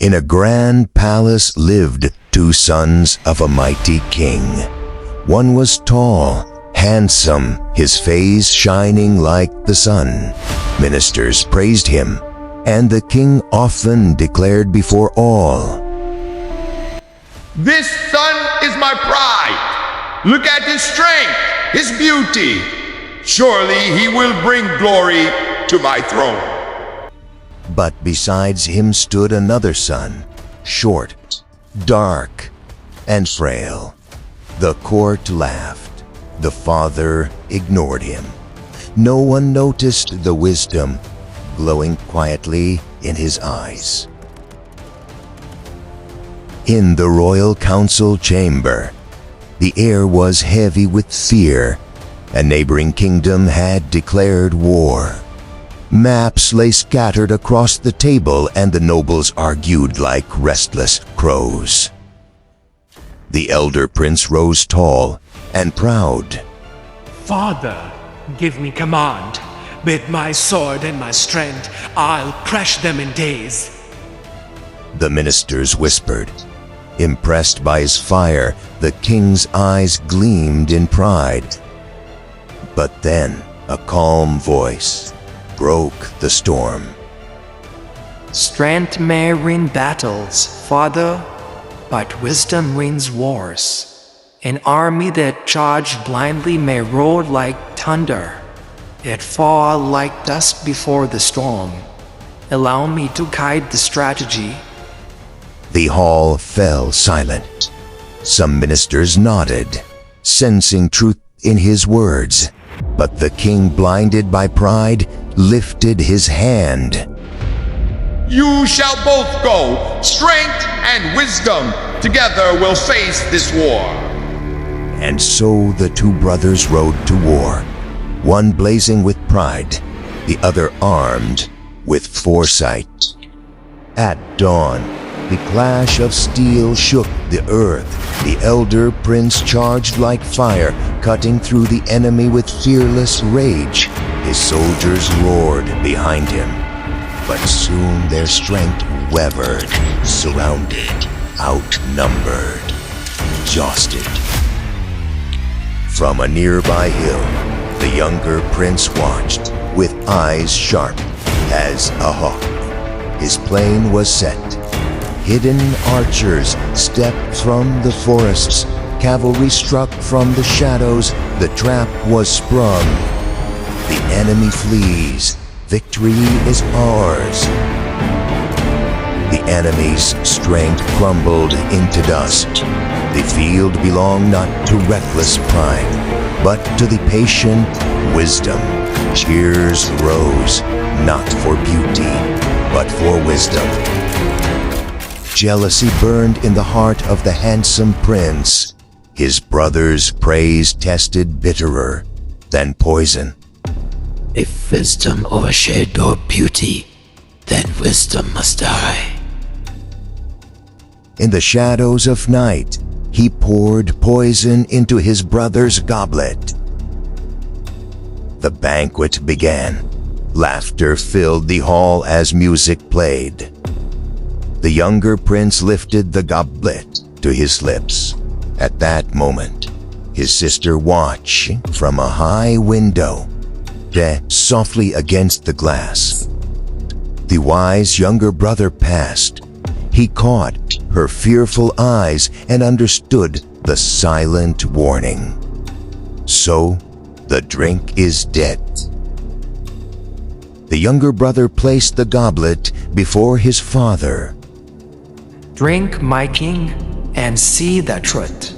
In a grand palace lived two sons of a mighty king. One was tall, handsome, his face shining like the sun. Ministers praised him, and the king often declared before all, "This son is my pride. Look at his strength, his beauty. Surely he will bring glory to my throne." But besides him stood another son, short, dark, and frail. The court laughed. The father ignored him. No one noticed the wisdom glowing quietly in his eyes. In the royal council chamber, the air was heavy with fear. A neighboring kingdom had declared war. Maps lay scattered across the table, and the nobles argued like restless crows. The elder prince rose tall and proud. "Father, give me command. With my sword and my strength, I'll crush them in days." The ministers whispered. Impressed by his fire, the king's eyes gleamed in pride. But then a calm voice broke the storm. "Strength may win battles, Father, but wisdom wins wars. An army that charged blindly may roar like thunder, yet fall like dust before the storm. Allow me to guide the strategy." The hall fell silent. Some ministers nodded, sensing truth in his words. But the king, blinded by pride, lifted his hand. "You shall both go. Strength and wisdom together will face this war." And so the two brothers rode to war, one blazing with pride, the other armed with foresight. At dawn, the clash of steel shook the earth. The elder prince charged like fire, cutting through the enemy with fearless rage. His soldiers roared behind him, but soon their strength wavered, surrounded, outnumbered, exhausted. From a nearby hill, the younger prince watched, with eyes sharp as a hawk. His plane was set. Hidden archers stepped from the forests. Cavalry struck from the shadows. The trap was sprung. The enemy flees. Victory is ours. The enemy's strength crumbled into dust. The field belonged not to reckless pride, but to the patient wisdom. Cheers rose, not for beauty, but for wisdom. Jealousy burned in the heart of the handsome prince. His brother's praise tested bitterer than poison. If wisdom overshadowed beauty, then wisdom must die. In the shadows of night, he poured poison into his brother's goblet. The banquet began. Laughter filled the hall as music played. The younger prince lifted the goblet to his lips. At that moment, his sister watched from a high window, softly against the glass. The wise younger brother passed. He caught her fearful eyes and understood the silent warning. So, the drink is dead. The younger brother placed the goblet before his father. "Drink, my king, and see the truth."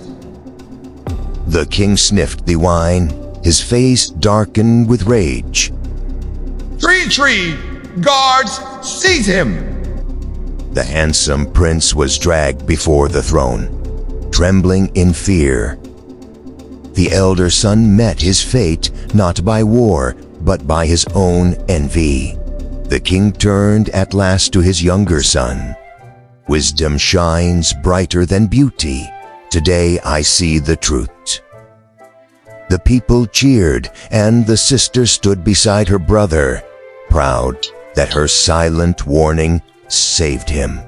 The king sniffed the wine, his face darkened with rage. "Treachery! Guards, seize him!" The handsome prince was dragged before the throne, trembling in fear. The elder son met his fate not by war, but by his own envy. The king turned at last to his younger son. "Wisdom shines brighter than beauty. Today I see the truth." The people cheered, and the sister stood beside her brother, proud that her silent warning saved him.